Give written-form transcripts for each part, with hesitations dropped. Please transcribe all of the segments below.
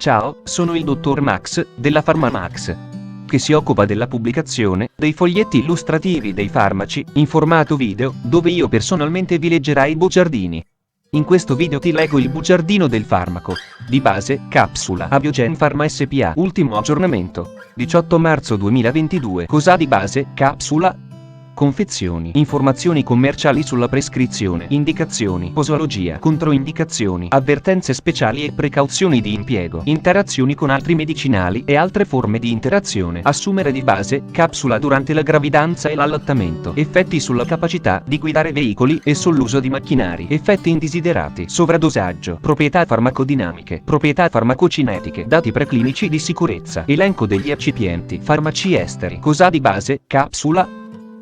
Ciao, sono il dottor Max, della PharmaMax, che si occupa della pubblicazione dei foglietti illustrativi dei farmaci, in formato video, dove io personalmente vi leggerai i bugiardini. In questo video ti leggo il bugiardino del farmaco. Di base, capsula Abiogen Pharma SpA. Ultimo aggiornamento. 18 marzo 2022. Cosa di base, capsula? Confezioni, informazioni commerciali sulla prescrizione, indicazioni, posologia, controindicazioni, avvertenze speciali e precauzioni di impiego, interazioni con altri medicinali e altre forme di interazione. Assumere di base, capsula durante la gravidanza e l'allattamento, effetti sulla capacità di guidare veicoli e sull'uso di macchinari, effetti indesiderati, sovradosaggio, proprietà farmacodinamiche, proprietà farmacocinetiche, dati preclinici di sicurezza, elenco degli eccipienti, farmaci esteri. Cosa di base, capsula?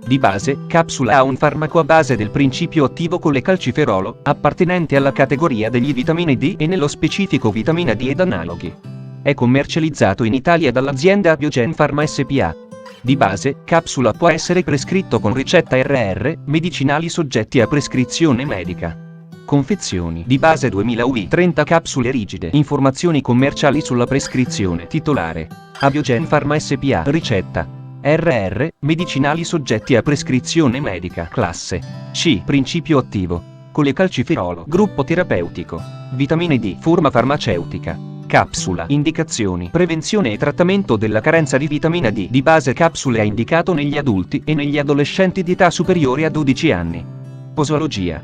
Di base, capsula ha un farmaco a base del principio attivo colecalciferolo, appartenente alla categoria degli vitamine D e nello specifico vitamina D ed analoghi. È commercializzato in Italia dall'azienda Abiogen Pharma SpA. Di base, capsula può essere prescritto con ricetta RR, medicinali soggetti a prescrizione medica. Confezioni. Di base 2000 UI, 30 capsule rigide. Informazioni commerciali sulla prescrizione. Titolare: Abiogen Pharma SpA. Ricetta: RR, medicinali soggetti a prescrizione medica. Classe C. Principio attivo colecalciferolo. Gruppo terapeutico: vitamine D. Forma farmaceutica. Capsula. Indicazioni: prevenzione e trattamento della carenza di vitamina D. Di base, capsule è indicato negli adulti e negli adolescenti di età superiore a 12 anni. Posologia.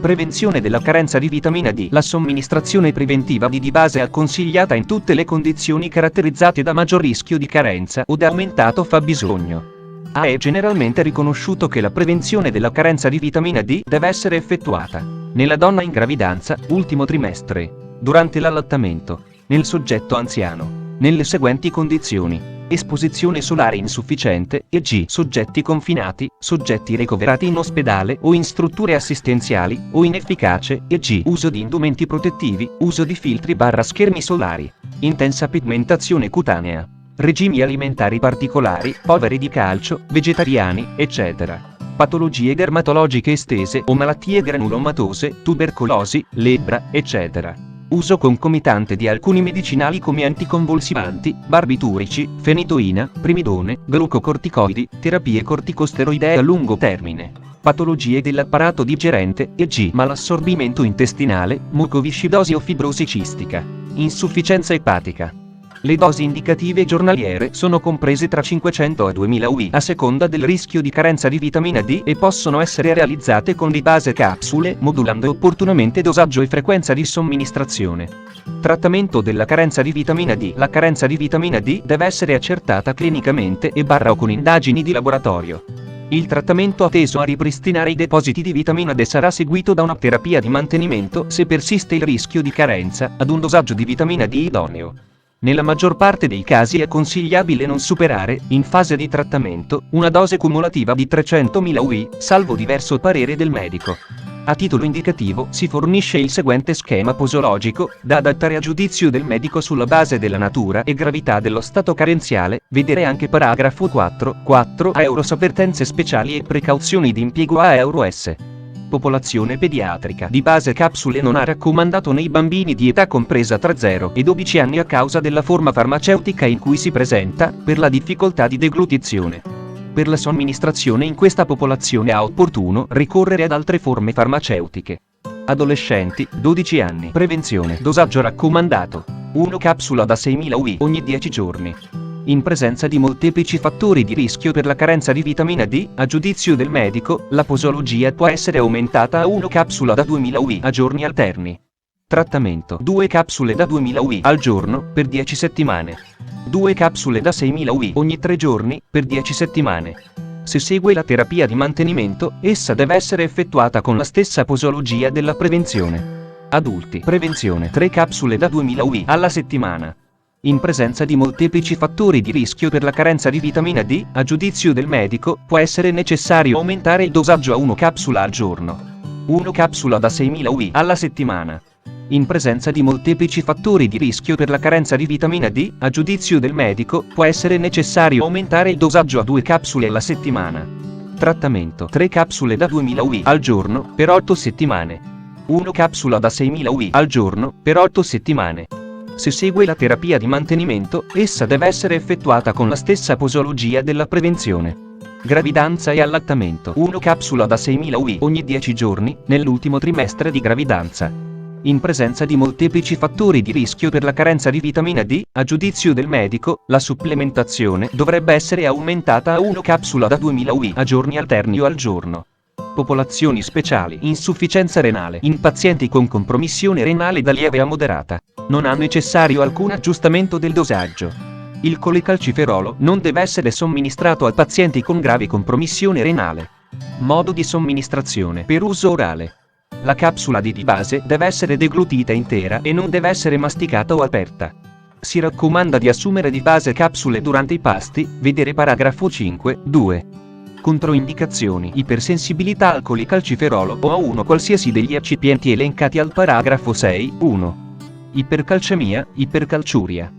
Prevenzione della carenza di vitamina D. La somministrazione preventiva di base è consigliata in tutte le condizioni caratterizzate da maggior rischio di carenza o da aumentato fabbisogno. È generalmente riconosciuto che la prevenzione della carenza di vitamina D deve essere effettuata nella donna in gravidanza, ultimo trimestre, durante l'allattamento, nel soggetto anziano, nelle seguenti condizioni: esposizione solare insufficiente, e.g. soggetti confinati, soggetti ricoverati in ospedale o in strutture assistenziali, o inefficace, e.g. uso di indumenti protettivi, uso di filtri/schermi solari, intensa pigmentazione cutanea, regimi alimentari particolari, poveri di calcio, vegetariani, eccetera. Patologie dermatologiche estese o malattie granulomatose, tubercolosi, lebbra, eccetera. Uso concomitante di alcuni medicinali come anticonvulsivanti, barbiturici, fenitoina, primidone, glucocorticoidi, terapie corticosteroidee a lungo termine. Patologie dell'apparato digerente, e.g. malassorbimento intestinale, mucoviscidosi o fibrosi cistica, insufficienza epatica. Le dosi indicative giornaliere sono comprese tra 500 e 2000 UI a seconda del rischio di carenza di vitamina D e possono essere realizzate con di base capsule, modulando opportunamente dosaggio e frequenza di somministrazione. Trattamento della carenza di vitamina D. La carenza di vitamina D deve essere accertata clinicamente o con indagini di laboratorio. Il trattamento teso a ripristinare i depositi di vitamina D sarà seguito da una terapia di mantenimento se persiste il rischio di carenza, ad un dosaggio di vitamina D idoneo. Nella maggior parte dei casi è consigliabile non superare, in fase di trattamento, una dose cumulativa di 300.000 UI, salvo diverso parere del medico. A titolo indicativo si fornisce il seguente schema posologico, da adattare a giudizio del medico sulla base della natura e gravità dello stato carenziale, vedere anche paragrafo 4 a EUROS. Avvertenze speciali e precauzioni di impiego a EUROS. Popolazione pediatrica. Di base, capsule non ha raccomandato nei bambini di età compresa tra 0 e 12 anni a causa della forma farmaceutica in cui si presenta, per la difficoltà di deglutizione. Per la somministrazione in questa popolazione è opportuno ricorrere ad altre forme farmaceutiche. Adolescenti, 12 anni. Prevenzione. Dosaggio raccomandato: 1 capsula da 6.000 UI ogni 10 giorni. In presenza di molteplici fattori di rischio per la carenza di vitamina D, a giudizio del medico, la posologia può essere aumentata a 1 capsula da 2000 UI a giorni alterni. Trattamento: 2 capsule da 2000 UI al giorno, per 10 settimane. 2 capsule da 6000 UI ogni 3 giorni, per 10 settimane. Se segue la terapia di mantenimento, essa deve essere effettuata con la stessa posologia della prevenzione. Adulti: prevenzione: 3 capsule da 2000 UI alla settimana. In presenza di molteplici fattori di rischio per la carenza di vitamina D, a giudizio del medico, può essere necessario aumentare il dosaggio a 1 capsula al giorno. 1 capsula da 6000 UI alla settimana. In presenza di molteplici fattori di rischio per la carenza di vitamina D, a giudizio del medico, può essere necessario aumentare il dosaggio a 2 capsule alla settimana. Trattamento: 3 capsule da 2000 UI al giorno, per 8 settimane. 1 capsula da 6000 UI al giorno, per 8 settimane. Se segue la terapia di mantenimento, essa deve essere effettuata con la stessa posologia della prevenzione. Gravidanza e allattamento. 1 capsula da 6.000 UI ogni 10 giorni, nell'ultimo trimestre di gravidanza. In presenza di molteplici fattori di rischio per la carenza di vitamina D, a giudizio del medico, la supplementazione dovrebbe essere aumentata a 1 capsula da 2.000 UI a giorni alterni o al giorno. Popolazioni speciali. Insufficienza renale. In pazienti con compromissione renale da lieve a moderata. Non ha necessario alcun aggiustamento del dosaggio. Il colecalciferolo non deve essere somministrato a pazienti con grave compromissione renale. Modo di somministrazione. Per uso orale. La capsula di base deve essere deglutita intera e non deve essere masticata o aperta. Si raccomanda di assumere di base capsule durante i pasti, vedere paragrafo 5, 2. Controindicazioni. Ipersensibilità al colecalciferolo o a uno qualsiasi degli eccipienti elencati al paragrafo 6, 1. Ipercalcemia, ipercalciuria.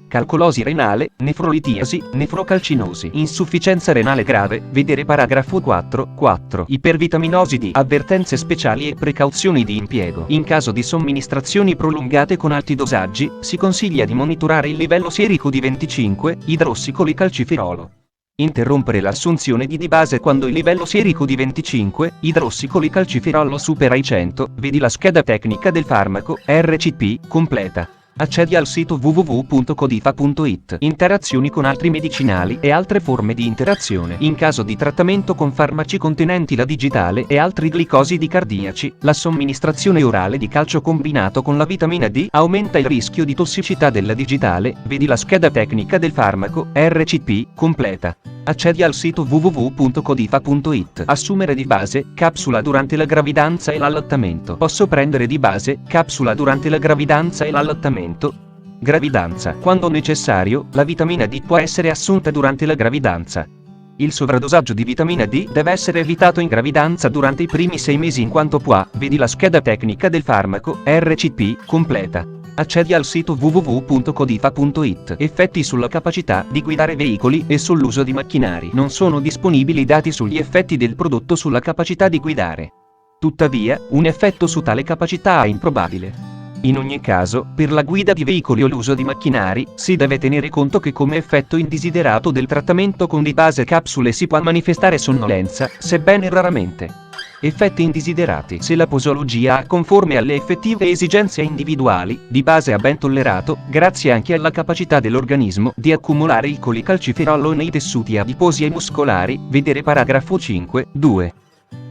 Calcolosi renale, nefrolitiasi, nefrocalcinosi. Insufficienza renale grave, vedere paragrafo 4, 4. Ipervitaminosi D. Avvertenze speciali e precauzioni di impiego. In caso di somministrazioni prolungate con alti dosaggi, si consiglia di monitorare il livello sierico di 25, idrossicolicalciferolo. Interrompere l'assunzione di base quando il livello sierico di 25, idrossicolicalciferolo supera i 100, vedi la scheda tecnica del farmaco, RCP, completa. Accedi al sito www.codifa.it. Interazioni con altri medicinali e altre forme di interazione. In caso di trattamento con farmaci contenenti la digitale e altri glicosidi cardiaci, la somministrazione orale di calcio combinato con la vitamina D aumenta il rischio di tossicità della digitale, vedi la scheda tecnica del farmaco, RCP, completa. Accedi al sito www.codifa.it. Assumere di base, capsula durante la gravidanza e l'allattamento. Posso prendere di base, capsula durante la gravidanza e l'allattamento? Gravidanza. Quando necessario, la vitamina D può essere assunta durante la gravidanza. Il sovradosaggio di vitamina D deve essere evitato in gravidanza durante i primi 6 mesi in quanto può, vedi la scheda tecnica del farmaco, RCP, completa. Accedi al sito www.codifa.it. Effetti sulla capacità di guidare veicoli e sull'uso di macchinari. Non sono disponibili dati sugli effetti del prodotto sulla capacità di guidare. Tuttavia, un effetto su tale capacità è improbabile. In ogni caso, per la guida di veicoli o l'uso di macchinari, si deve tenere conto che come effetto indesiderato del trattamento con di base capsule si può manifestare sonnolenza, sebbene raramente. Effetti indesiderati. Se la posologia è conforme alle effettive esigenze individuali, di base ha ben tollerato, grazie anche alla capacità dell'organismo di accumulare il colecalciferolo nei tessuti adiposi e muscolari, vedere paragrafo 5, 2.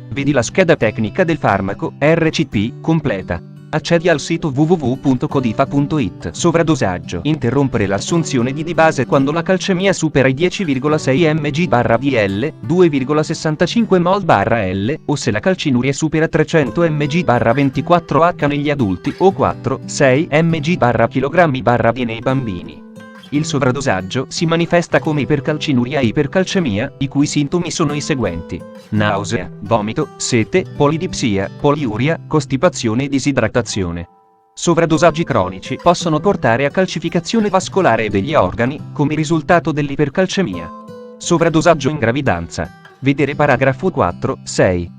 Vedi la scheda tecnica del farmaco, RCP, completa. Accedi al sito www.codifa.it. Sovradosaggio. Interrompere l'assunzione di base quando la calcemia supera i 10,6 mg/dl, 2,65 mol/L, o se la calcinuria supera 300 mg/24H negli adulti o 4-6 mg/kg/d nei bambini. Il sovradosaggio si manifesta come ipercalcinuria e ipercalcemia, i cui sintomi sono i seguenti: nausea, vomito, sete, polidipsia, poliuria, costipazione e disidratazione. Sovradosaggi cronici possono portare a calcificazione vascolare degli organi, come risultato dell'ipercalcemia. Sovradosaggio in gravidanza. Vedere paragrafo 4, 6.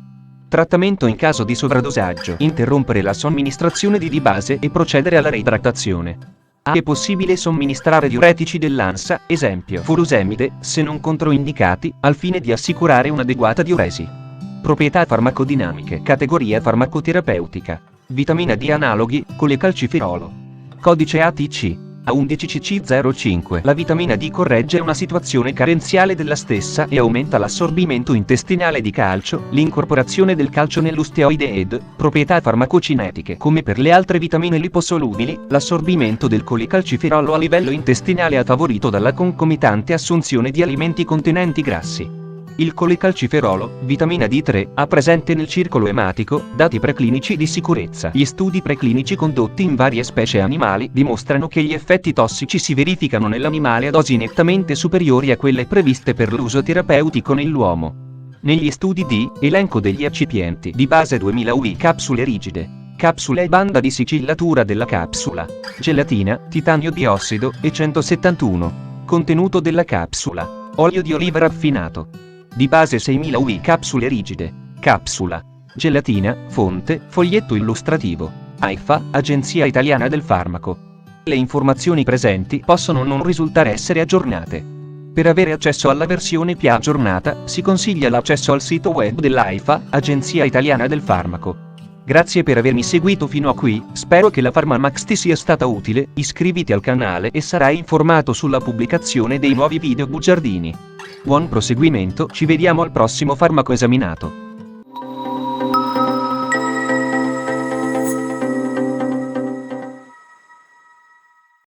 Trattamento in caso di sovradosaggio. Interrompere la somministrazione di base e procedere alla reidratazione. È possibile somministrare diuretici dell'ANSA, esempio furosemide, se non controindicati, al fine di assicurare un'adeguata diuresi. Proprietà farmacodinamiche. Categoria farmacoterapeutica. Vitamina D analoghi, colecalciferolo. Codice ATC. A11CC05. La vitamina D corregge una situazione carenziale della stessa e aumenta l'assorbimento intestinale di calcio, l'incorporazione del calcio nell'osteoide ed proprietà farmacocinetiche. Come per le altre vitamine liposolubili, l'assorbimento del colecalciferolo a livello intestinale è favorito dalla concomitante assunzione di alimenti contenenti grassi. Il colecalciferolo, vitamina D3, ha presente nel circolo ematico, dati preclinici di sicurezza. Gli studi preclinici condotti in varie specie animali dimostrano che gli effetti tossici si verificano nell'animale a dosi nettamente superiori a quelle previste per l'uso terapeutico nell'uomo. Negli studi di elenco degli eccipienti di base 2000 UI, capsule rigide, capsule e banda di sigillatura della capsula, gelatina, titanio diossido e 171. Contenuto della capsula: olio di oliva raffinato. Di base 6000 UI, capsule rigide, capsula, gelatina, fonte, foglietto illustrativo, AIFA, Agenzia Italiana del Farmaco. Le informazioni presenti possono non risultare essere aggiornate. Per avere accesso alla versione più aggiornata, si consiglia l'accesso al sito web dell'AIFA, Agenzia Italiana del Farmaco. Grazie per avermi seguito fino a qui, spero che la PharmaMax ti sia stata utile, iscriviti al canale e sarai informato sulla pubblicazione dei nuovi video bugiardini. Buon proseguimento, ci vediamo al prossimo farmaco esaminato.